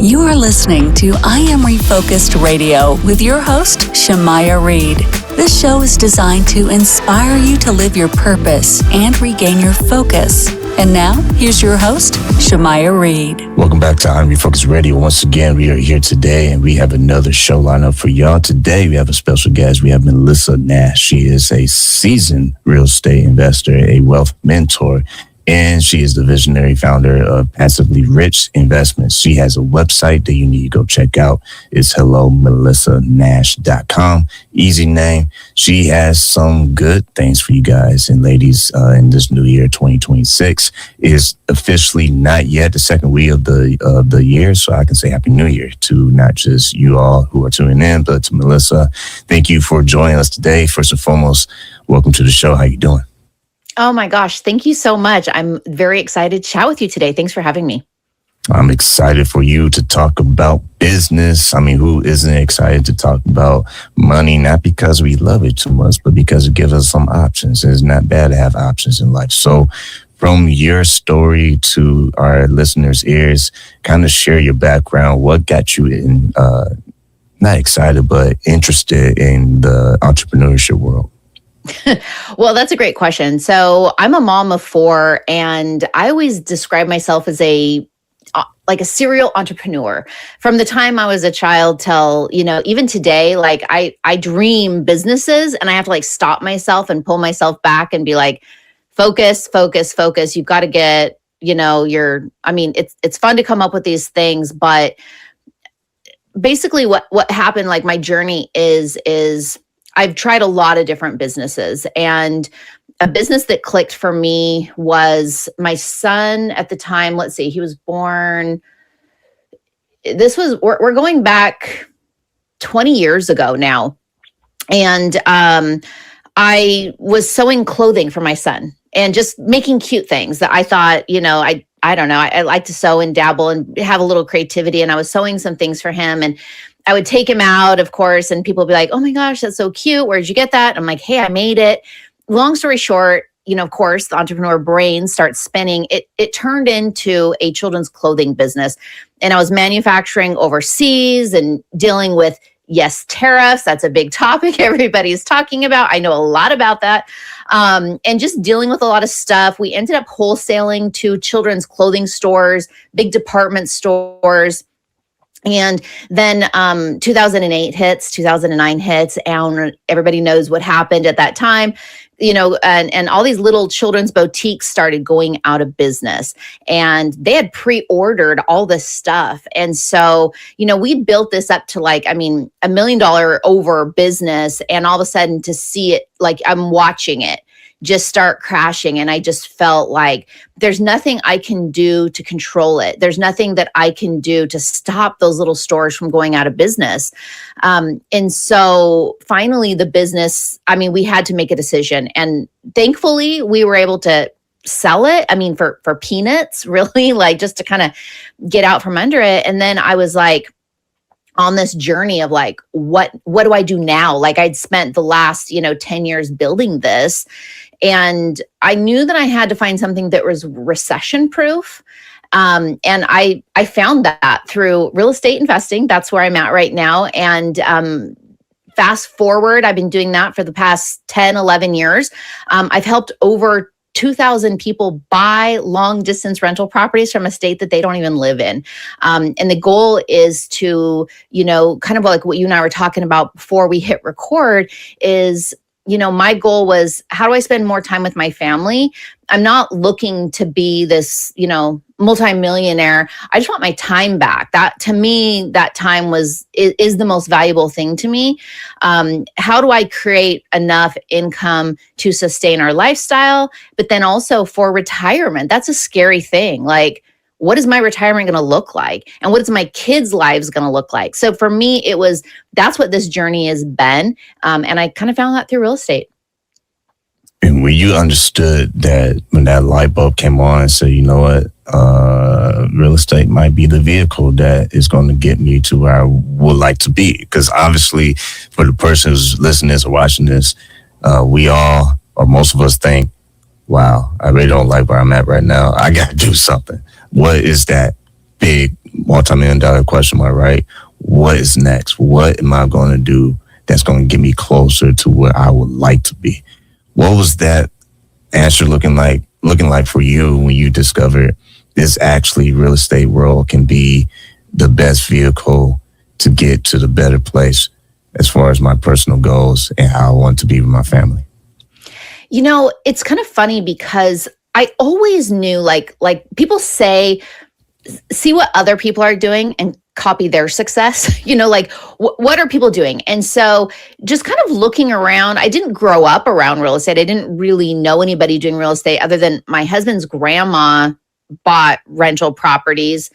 You are listening to I Am Refocused Radio with your host, Shamaya Reed. This show is designed to inspire you to live your purpose and regain your focus. And now, here's your host, Shamaya Reed. Welcome back to I Am Refocused Radio. Once again, we are here today and we have another show lineup for y'all. Today, we have a special guest. We have Melissa Nash. She is a seasoned real estate investor, a wealth mentor, and she is the visionary founder of Passively Rich Investments. She has a website that you need to go check out. It's hellomelissanash.com. Easy name. She has some good things for you guys and ladies in this new year, 2026. It is officially not yet the second week of the year, so I can say Happy New Year to not just you all who are tuning in, but to Melissa. Thank you for joining us today. First and foremost, welcome to the show. How you doing? Oh my gosh, thank you so much. I'm very excited to chat with you today. Thanks for having me. I'm excited for you to talk about business. I mean, who isn't excited to talk about money? Not because we love it too much, but because it gives us some options. It's not bad to have options in life. So from your story to our listeners' ears, kind of share your background. What got you in, not excited, but interested in the entrepreneurship world? Well, that's a great question. So I'm a mom of 4, and I always describe myself as a serial entrepreneur. From the time I was a child till, even today, I dream businesses, and I have to stop myself and pull myself back and be like, focus. You've got to get, it's fun to come up with these things, but basically what happened, my journey is I've tried a lot of different businesses, and a business that clicked for me was my son at the time. Let's see, he was born. We're going back 20 years ago now. And I was sewing clothing for my son and just making cute things that I thought, I don't know. I like to sew and dabble and have a little creativity. And I was sewing some things for him, and I would take him out, of course, and people would be like, oh my gosh, that's so cute. Where'd you get that? I'm like, hey, I made it. Long story short, of course, the entrepreneur brain starts spinning. It turned into a children's clothing business. And I was manufacturing overseas and dealing with, yes, tariffs. That's a big topic everybody's talking about. I know a lot about that. And just dealing with a lot of stuff. We ended up wholesaling to children's clothing stores, big department stores. And then 2008 hits, 2009 hits, and everybody knows what happened at that time, and all these little children's boutiques started going out of business, and they had pre-ordered all this stuff. And so, we built this up to $1 million over business, and all of a sudden to see it, I'm watching it just start crashing. And I just felt like there's nothing I can do to control it. There's nothing that I can do to stop those little stores from going out of business. And so finally the business, we had to make a decision, and thankfully we were able to sell it. For peanuts, really, just to kind of get out from under it. And then I was on this journey of what do I do now? I'd spent the last, 10 years building this, and I knew that I had to find something that was recession proof. And I found that through real estate investing. That's where I'm at right now. And, fast forward, I've been doing that for the past 10, 11 years. I've helped over 2,000 people buy long distance rental properties from a state that they don't even live in. And the goal is to, kind of like what you and I were talking about before we hit record is, my goal was, how do I spend more time with my family? I'm not looking to be this, multimillionaire. I just want my time back. That, to me, that time is the most valuable thing to me. How do I create enough income to sustain our lifestyle, but then also for retirement? That's a scary thing. What is my retirement going to look like? And what is my kids' lives going to look like? So for me, that's what this journey has been. And I kind of found that through real estate. And when you understood that, when that light bulb came on and said, real estate might be the vehicle that is going to get me to where I would like to be. Because obviously, for the person who's listening or watching this, we all, or most of us think, wow, I really don't like where I'm at right now. I got to do something. What is that big multi-million dollar question mark, right? What is next? What am I going to do that's going to get me closer to where I would like to be? What was that answer looking like for you when you discovered this actually real estate world can be the best vehicle to get to the better place as far as my personal goals and how I want to be with my family? You know, it's kind of funny because I always knew, like people say, see what other people are doing and copy their success. You know, like what are people doing? And so just kind of looking around, I didn't grow up around real estate. I didn't really know anybody doing real estate other than my husband's grandma bought rental properties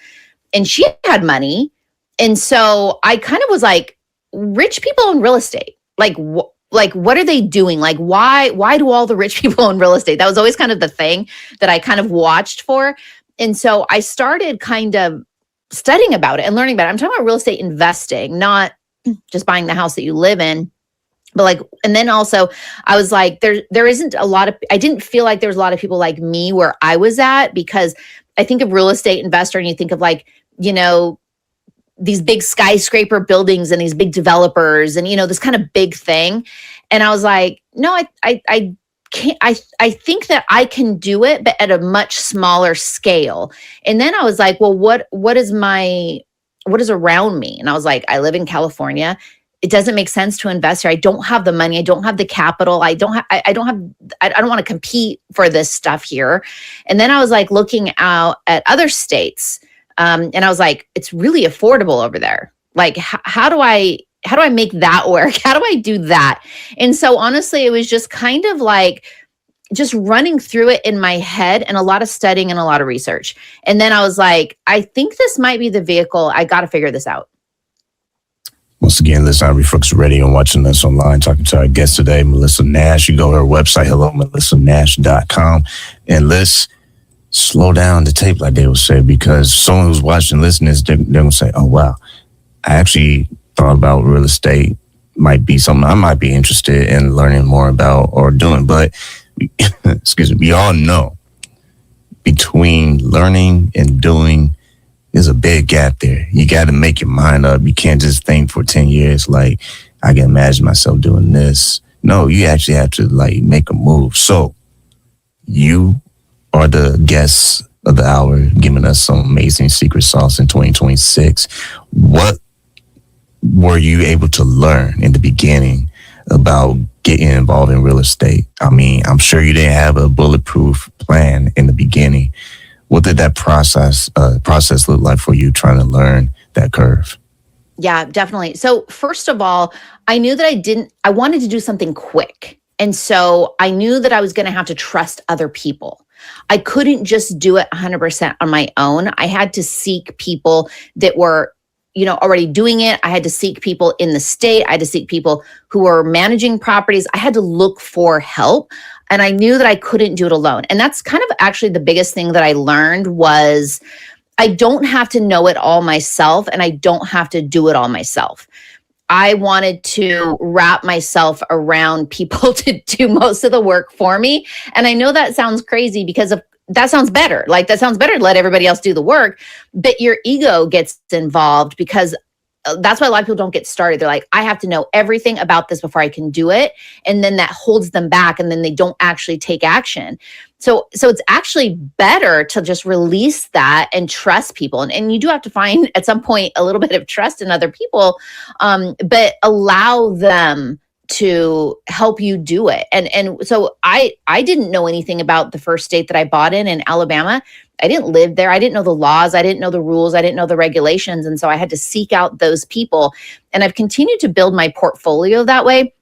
and she had money. And so I kind of was like, rich people own real estate. Like what are they doing? Like, why do all the rich people own real estate? That was always kind of the thing that I kind of watched for. And so I started kind of studying about it and learning about it. I'm talking about real estate investing, not just buying the house that you live in. But like, and then also I was like, there isn't a lot of, I didn't feel like there was a lot of people like me where I was at, because I think of real estate investor and you think of like, you know, these big skyscraper buildings and these big developers and, you know, this kind of big thing. And I was like, no, I can't, I think that I can do it, but at a much smaller scale. And then I was like, well, what is around me? And I was like, I live in California. It doesn't make sense to invest here. I don't have the money. I don't have the capital. I don't want to compete for this stuff here. And then I was like looking out at other states. And I was like, it's really affordable over there. Like, how do I make that work? How do I do that? And so honestly, it was just kind of like just running through it in my head and a lot of studying and a lot of research. And then I was like, I think this might be the vehicle. I got to figure this out. Once again, listen to Refocused Radio and watching us online, talking to our guest today, Melissa Nash. You go to her website, HelloMelissaNash.com, and let's slow down the tape, like they would say, because someone who's watching, listening, they're going to say, oh, wow, I actually thought about real estate might be something I might be interested in learning more about or doing. But, excuse me, we all know between learning and doing, there's a big gap there. You got to make your mind up. You can't just think for 10 years, like, I can imagine myself doing this. No, you actually have to, like, make a move. So you are the guests of the hour, giving us some amazing secret sauce in 2026. What were you able to learn in the beginning about getting involved in real estate? I mean, I'm sure you didn't have a bulletproof plan in the beginning. What did that process look like for you trying to learn that curve? Yeah, definitely. So first of all, I knew that I wanted to do something quick. And so I knew that I was going to have to trust other people. I couldn't just do it 100% on my own. I had to seek people that were, you know, already doing it. I had to seek people in the state. I had to seek people who were managing properties. I had to look for help. And I knew that I couldn't do it alone. And that's kind of actually the biggest thing that I learned was I don't have to know it all myself, and I don't have to do it all myself. I wanted to wrap myself around people to do most of the work for me. And I know that sounds crazy because that sounds better. Like, that sounds better to let everybody else do the work, but your ego gets involved because that's why a lot of people don't get started. They're like, I have to know everything about this before I can do it. And then that holds them back, and then they don't actually take action. So it's actually better to just release that and trust people. And you do have to find at some point a little bit of trust in other people, but allow them to help you do it. And so I didn't know anything about the first state that I bought in Alabama. I didn't live there. I didn't know the laws. I didn't know the rules. I didn't know the regulations. And so I had to seek out those people. And I've continued to build my portfolio that way.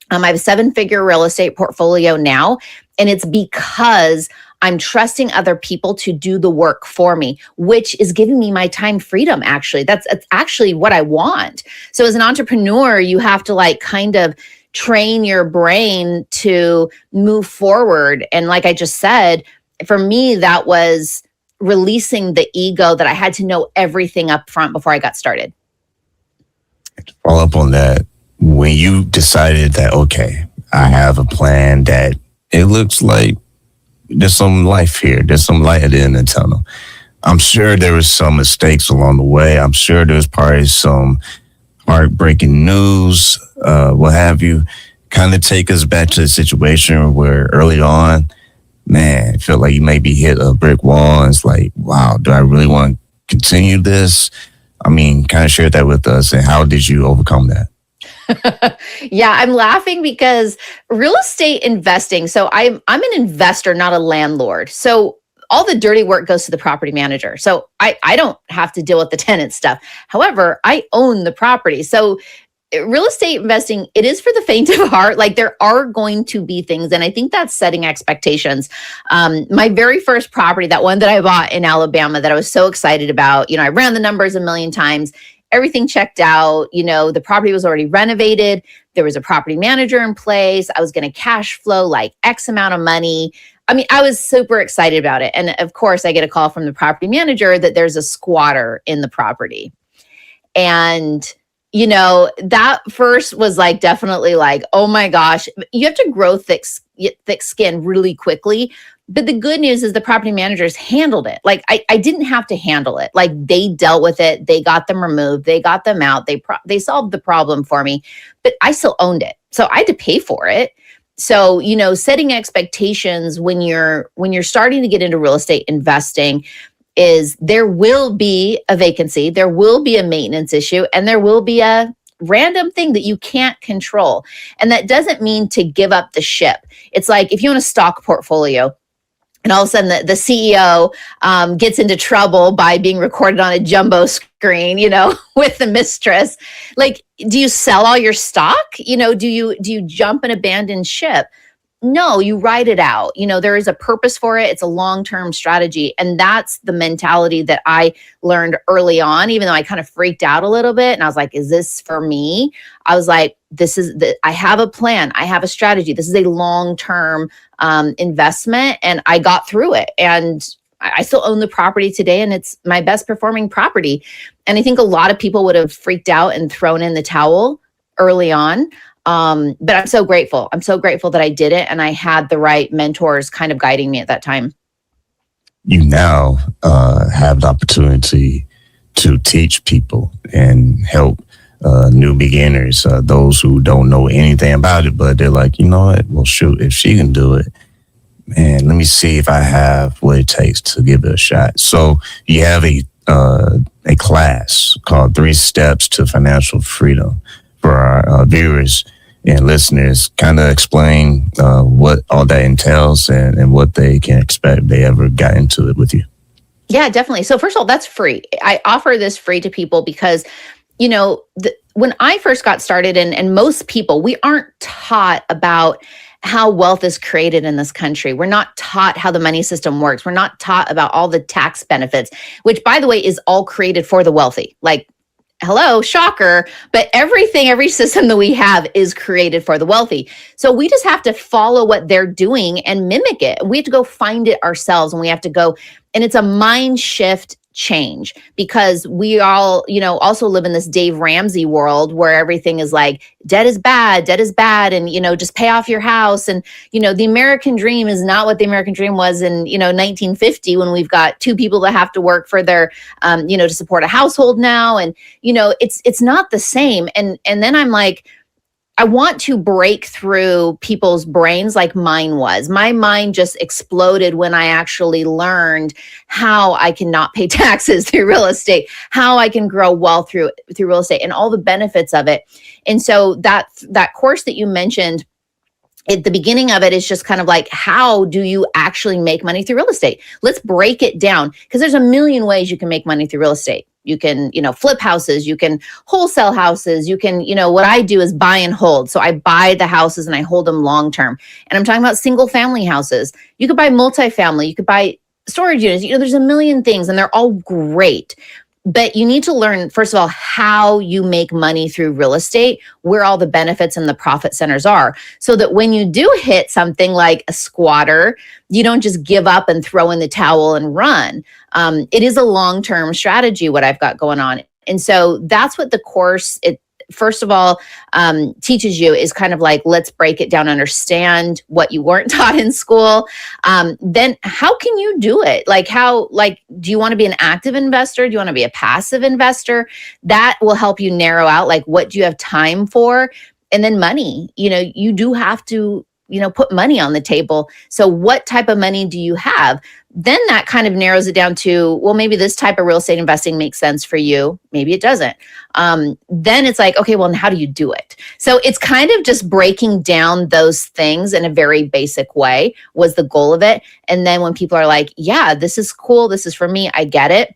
I have a 7-figure real estate portfolio now. And it's because I'm trusting other people to do the work for me, which is giving me my time freedom, actually. That's actually what I want. So as an entrepreneur, you have to like kind of train your brain to move forward. And like I just said, for me, that was releasing the ego that I had to know everything up front before I got started. To follow up on that, when you decided that, okay, I have a plan that it looks like there's some life here, there's some light at the end of the tunnel, I'm sure there was some mistakes along the way. I'm sure there was probably some heartbreaking news, what have you. Kind of take us back to the situation where early on, man, it felt like you maybe hit a brick wall. And it's like, wow, do I really want to continue this? I mean, kind of share that with us. And how did you overcome that? Yeah, I'm laughing because real estate investing. So I'm an investor, not a landlord. So all the dirty work goes to the property manager. So I don't have to deal with the tenant stuff. However, I own the property. So real estate investing, it is for the faint of heart. Like there are going to be things, and I think that's setting expectations. My very first property, that one that I bought in Alabama that I was so excited about, I ran the numbers a million times. Everything checked out. The property was already renovated. There was a property manager in place. I was going to cash flow like X amount of money. I mean, I was super excited about it. And of course, I get a call from the property manager that there's a squatter in the property. And that first was like definitely like, oh my gosh, you have to grow thick skin really quickly. But the good news is the property managers handled it. Like I didn't have to handle it. Like they dealt with it. They got them removed. They got them out. They solved the problem for me, but I still owned it. So I had to pay for it. So, setting expectations when you're starting to get into real estate investing is there will be a vacancy, there will be a maintenance issue, and there will be a random thing that you can't control. And that doesn't mean to give up the ship. It's like if you own a stock portfolio and all of a sudden the CEO gets into trouble by being recorded on a jumbo screen, with the mistress. Like, do you sell all your stock? Do you jump and abandon ship? No, you ride it out. There is a purpose for it. It's a long-term strategy. And that's the mentality that I learned early on, even though I kind of freaked out a little bit. And I was like, is this for me? I was like, I have a plan. I have a strategy. This is a long-term investment. And I got through it. And I still own the property today, and it's my best performing property. And I think a lot of people would have freaked out and thrown in the towel early on. But I'm so grateful. I'm so grateful that I did it, and I had the right mentors kind of guiding me at that time. You now have the opportunity to teach people and help new beginners, those who don't know anything about it, but they're like, you know what? Well, shoot, if she can do it, man, let me see if I have what it takes to give it a shot. So you have a class called 3 Steps to Financial Freedom for our viewers and listeners. Kind of explain what all that entails and what they can expect if they ever got into it with you. Yeah, definitely. So first of all, that's free. I offer this free to people because, when I first got started, and most people, we aren't taught about how wealth is created in this country. We're not taught how the money system works. We're not taught about all the tax benefits, which, by the way, is all created for the wealthy. Like, hello, shocker, but every system that we have is created for the wealthy. So we just have to follow what they're doing and mimic it. We have to go find it ourselves, and we have to go, and it's a mind shift change, because we all, also live in this Dave Ramsey world where everything is like, debt is bad, and, just pay off your house. And, the American dream is not what the American dream was in, 1950, when we've got 2 people that have to work for their, to support a household now. And, it's not the same. And then I'm like, I want to break through people's brains like mine was. My mind just exploded when I actually learned how I can not pay taxes through real estate, how I can grow wealth through real estate, and all the benefits of it. And so that course that you mentioned at the beginning of it is just kind of like, how do you actually make money through real estate? Let's break it down, because there's a million ways you can make money through real estate. You can, flip houses, you can wholesale houses, you can, what I do is buy and hold. So I buy the houses and I hold them long-term. And I'm talking about single family houses. You could buy multifamily, you could buy storage units, there's a million things, and they're all great. But you need to learn, first of all, how you make money through real estate, where all the benefits and the profit centers are, so that when you do hit something like a squatter, you don't just give up and throw in the towel and run. It is a long-term strategy, what I've got going on. And so that's what the course first of all teaches you is kind of like, let's break it down, understand what you weren't taught in school. Then how can you do it? Do you want to be an active investor? Do you want to be a passive investor? That will help you narrow out, like, what do you have time for? And then money, you do have to, put money on the table. So what type of money do you have? Then that kind of narrows it down to, well, maybe this type of real estate investing makes sense for you. Maybe it doesn't. Then it's like, okay, well, how do you do it? So it's kind of just breaking down those things in a very basic way was the goal of it. And then when people are like, yeah, this is cool, this is for me, I get it,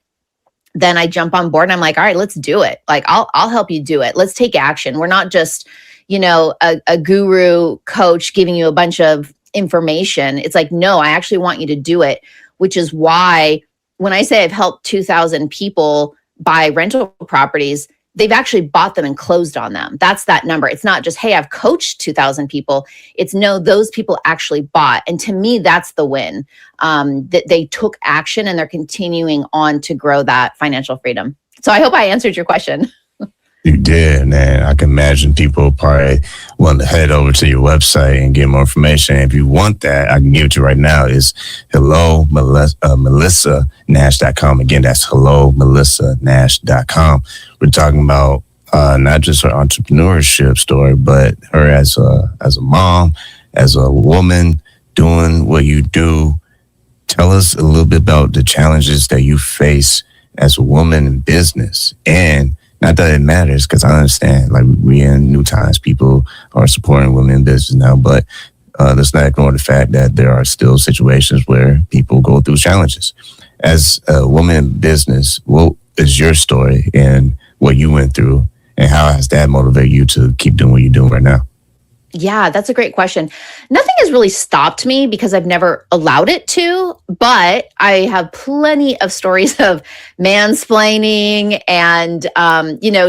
then I jump on board and I'm like, all right, let's do it. Like, I'll help you do it. Let's take action. We're not just, a guru coach giving you a bunch of information. It's like, no, I actually want you to do it, which is why when I say I've helped 2,000 people buy rental properties, they've actually bought them and closed on them. That's that number. It's not just, hey, I've coached 2,000 people. It's no, those people actually bought. And to me, that's the win, that they took action and they're continuing on to grow that financial freedom. So I hope I answered your question. You did, man. I can imagine people probably want to head over to your website and get more information. If you want that, I can give it to you right now. It's HelloMelissaNash.com. Again, that's HelloMelissaNash.com. We're talking about not just her entrepreneurship story, but her as a mom, as a woman, doing what you do. Tell us a little bit about the challenges that you face as a woman in business. And not that it matters, because I understand, like, we're in new times. People are supporting women in business now, but let's not ignore the fact that there are still situations where people go through challenges. As a woman in business, what is your story and what you went through, and how has that motivated you to keep doing what you're doing right now? Yeah, that's a great question. Nothing has really stopped me because I've never allowed it to, but I have plenty of stories of mansplaining and,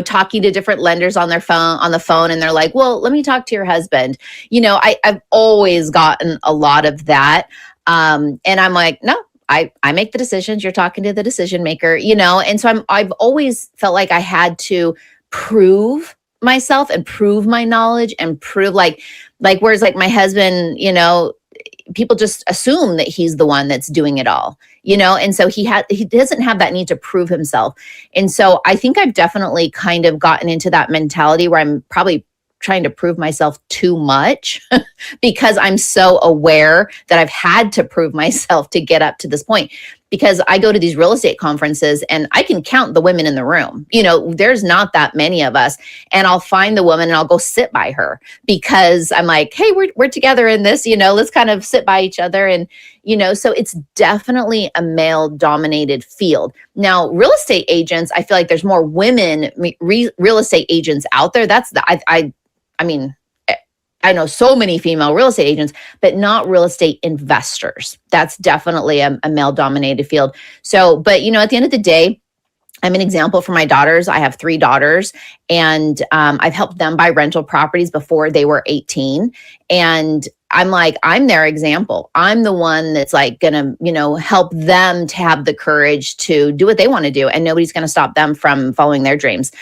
talking to different lenders on the phone, and they're like, well, let me talk to your husband. I've always gotten a lot of that. And I'm like, no, I make the decisions. You're talking to the decision maker, and so I've always felt like I had to prove myself and prove my knowledge and prove like whereas like my husband, people just assume that he's the one that's doing it all, and so he doesn't have that need to prove himself. And so I think I've definitely kind of gotten into that mentality where I'm probably trying to prove myself too much because I'm so aware that I've had to prove myself to get up to this point. Because I go to these real estate conferences and I can count the women in the room. There's not that many of us. And I'll find the woman and I'll go sit by her because I'm like, hey, we're together in this, let's kind of sit by each other. And, so it's definitely a male dominated field. Now, real estate agents, I feel like there's more women real estate agents out there. That's I mean, I know so many female real estate agents, but not real estate investors. That's definitely a male dominated field. So, but at the end of the day, I'm an example for my daughters. I have 3 daughters, and I've helped them buy rental properties before they were 18. And I'm their example. I'm the one that's like gonna, help them to have the courage to do what they want to do, and nobody's gonna stop them from following their dreams.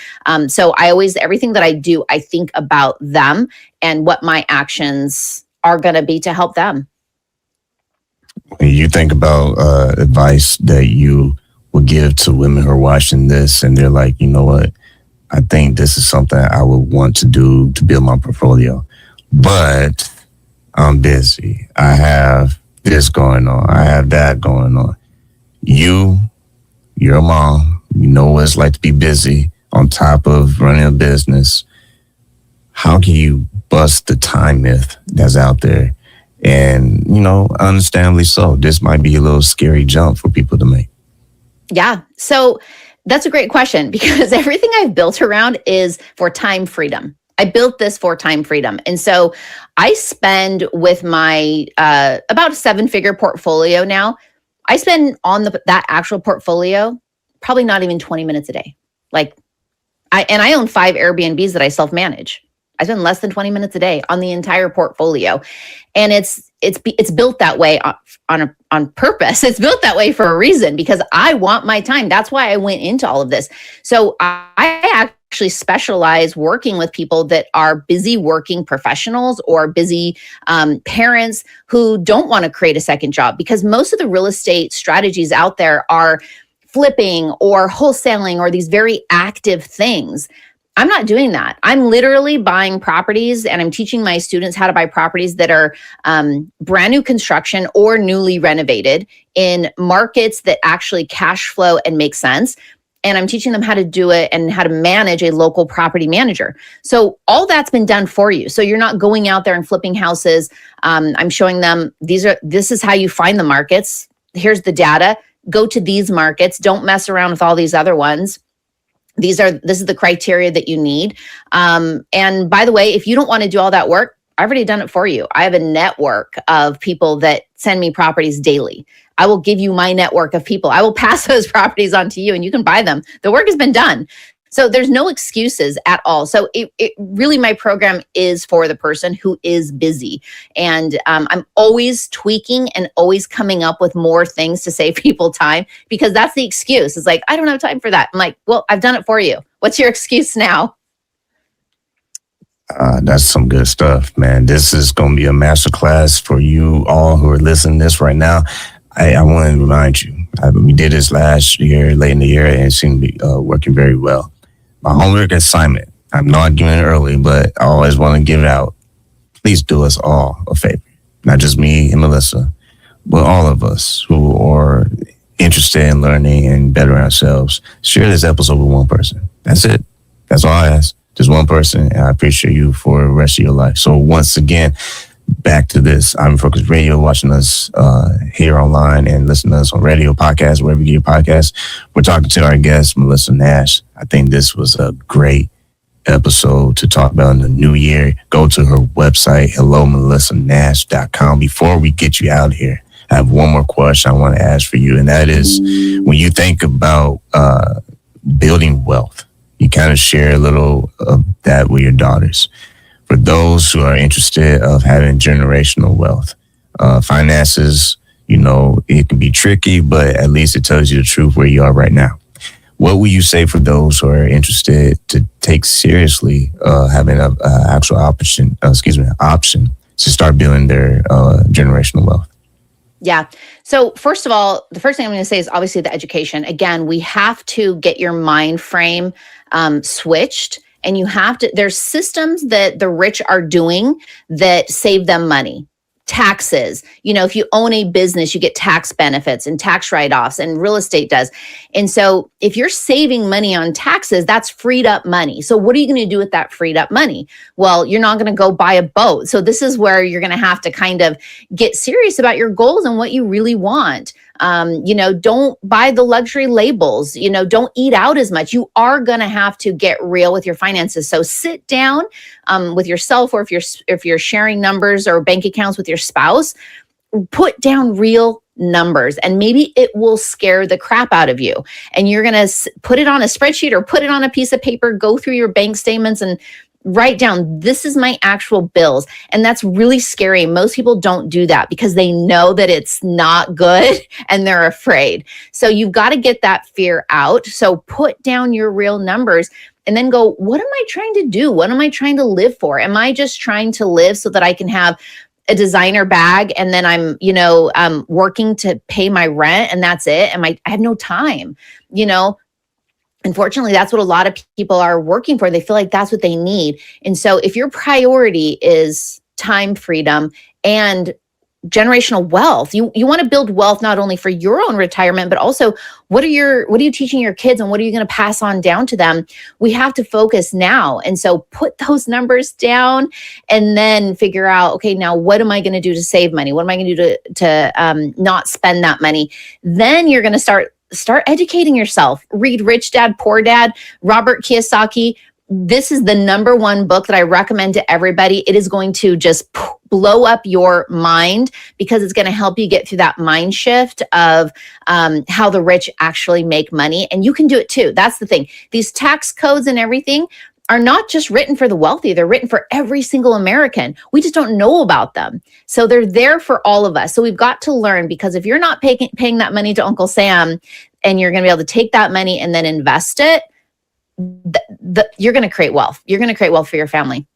So everything that I do, I think about them and what my actions are gonna be to help them. When you think about advice that you would give to women who are watching this and they're like, you know what, I think this is something I would want to do to build my portfolio, but I'm busy. I have this going on. I have that going on. You're a mom. You know what it's like to be busy on top of running a business. How can you bust the time myth that's out there? And, understandably so, this might be a little scary jump for people to make. Yeah. So that's a great question because everything I've built around is for time freedom. I built this for time freedom. And so I spend with my about a 7-figure portfolio now, I spend on that actual portfolio probably not even 20 minutes a day. I own 5 Airbnbs that I self-manage. I spend less than 20 minutes a day on the entire portfolio. And it's built that way on purpose. It's built that way for a reason because I want my time. That's why I went into all of this. So I actually specialize working with people that are busy working professionals or busy parents who don't want to create a second job, because most of the real estate strategies out there are flipping or wholesaling or these very active things. I'm not doing that. I'm literally buying properties, and I'm teaching my students how to buy properties that are brand new construction or newly renovated in markets that actually cash flow and make sense. And I'm teaching them how to do it and how to manage a local property manager. So all that's been done for you. So you're not going out there and flipping houses. I'm showing them this is how you find the markets. Here's the data. Go to these markets. Don't mess around with all these other ones. This is the criteria that you need. And by the way, if you don't want to do all that work, I've already done it for you. I have a network of people that send me properties daily. I will give you my network of people. I will pass those properties on to you and you can buy them. The work has been done. So there's no excuses at all. So it really, my program is for the person who is busy. And I'm always tweaking and always coming up with more things to save people time, because that's the excuse. It's like, I don't have time for that. I'm like, well, I've done it for you. What's your excuse now? That's some good stuff, man. This is going to be a masterclass for you all who are listening to this right now. I want to remind you, we did this last year, late in the year, and it seemed to be working very well. My homework assignment, I'm not giving it early, but I always want to give it out. Please do us all a favor. Not just me and Melissa, but all of us who are interested in learning and bettering ourselves. Share this episode with one person. That's it. That's all I ask. Just one person, and I appreciate you for the rest of your life. So once again, back to this. I'm Refocused Radio, watching us here online and listening to us on radio, podcast, wherever you get your podcasts. We're talking to our guest, Melissa Nash. I think this was a great episode to talk about in the new year. Go to her website, hellomelissanash.com. Before we get you out here, I have one more question I want to ask for you, and that is, when you think about building wealth, you kind of share a little of that with your daughters. For those who are interested of having generational wealth, finances, it can be tricky, but at least it tells you the truth where you are right now. What would you say for those who are interested to take seriously having an actual option to start building their generational wealth? Yeah. So first of all, the first thing I'm going to say is obviously the education. Again, we have to get your mind frame switched. And there's systems that the rich are doing that save them money. Taxes, if you own a business, you get tax benefits and tax write-offs, and real estate does. And so if you're saving money on taxes, that's freed up money. So what are you going to do with that freed up money? Well, you're not going to go buy a boat. So this is where you're going to have to kind of get serious about your goals and what you really want. Don't buy the luxury labels, don't eat out as much. You are going to have to get real with your finances. So sit down with yourself, or if you're sharing numbers or bank accounts with your spouse, put down real numbers, and maybe it will scare the crap out of you. And you're going to put it on a spreadsheet or put it on a piece of paper, go through your bank statements and write down, this is my actual bills. And that's really scary. Most people don't do that because they know that it's not good and they're afraid. So you've got to get that fear out. So put down your real numbers and then go, what am I trying to do? What am I trying to live for? Am I just trying to live so that I can have a designer bag and then I'm working to pay my rent and that's it? I have no time, Unfortunately, that's what a lot of people are working for. They feel like that's what they need. And so if your priority is time freedom and generational wealth, you want to build wealth not only for your own retirement, but also what are you teaching your kids and what are you going to pass on down to them? We have to focus now. And so put those numbers down and then figure out, okay, now what am I going to do to save money? What am I going to do to not spend that money? Then you're going to start educating yourself. Read Rich Dad, Poor Dad, Robert Kiyosaki. This is the number one book that I recommend to everybody. It is going to just blow up your mind because it's going to help you get through that mind shift of how the rich actually make money. And you can do it too. That's the thing. These tax codes and everything are not just written for the wealthy. They're written for every single American. We just don't know about them. So they're there for all of us. So we've got to learn, because if you're not paying that money to Uncle Sam and you're going to be able to take that money and then invest it, you're going to create wealth. You're going to create wealth for your family.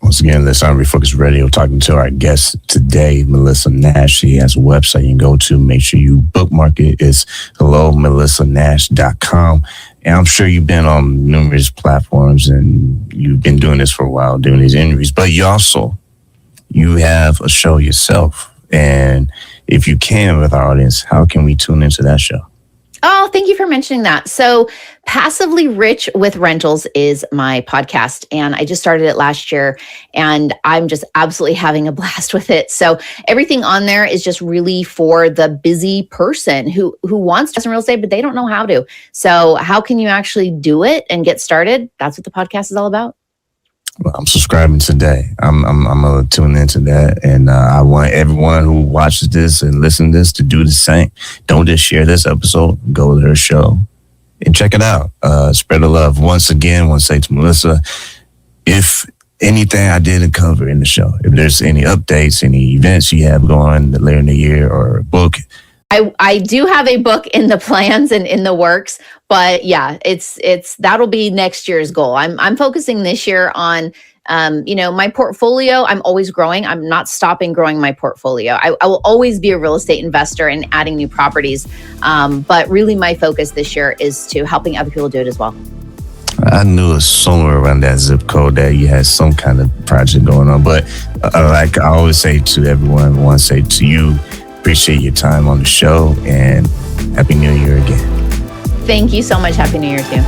Once again, this on Refocused Radio, talking to our guest today, Melissa Nash. She has a website you can go to. Make sure you bookmark it. It's hellomelissanash.com. And I'm sure you've been on numerous platforms and you've been doing this for a while, doing these interviews. But you have a show yourself. And if you can, with our audience, how can we tune into that show? Oh, thank you for mentioning that. So Passively Rich with Rentals is my podcast, and I just started it last year, and I'm just absolutely having a blast with it. So everything on there is just really for the busy person who wants to invest in real estate, but they don't know how to. So how can you actually do it and get started? That's what the podcast is all about. Well, I'm subscribing today. I'm gonna tune into that, and I want everyone who watches this and listens to this to do the same. Don't just share this episode. Go to her show and check it out. Spread the love. Once again, I want to say to Melissa, if anything I didn't cover in the show, if there's any updates, any events you have going later in the year, or a book. I do have a book in the plans and in the works, but yeah, it's that'll be next year's goal. I'm focusing this year on, my portfolio. I'm always growing. I'm not stopping growing my portfolio. I will always be a real estate investor and adding new properties. But really my focus this year is to helping other people do it as well. I knew it was somewhere around that zip code that you had some kind of project going on. But like I always say to everyone, I want to say to you, appreciate your time on the show, and Happy New Year again. Thank you so much. Happy New Year to you.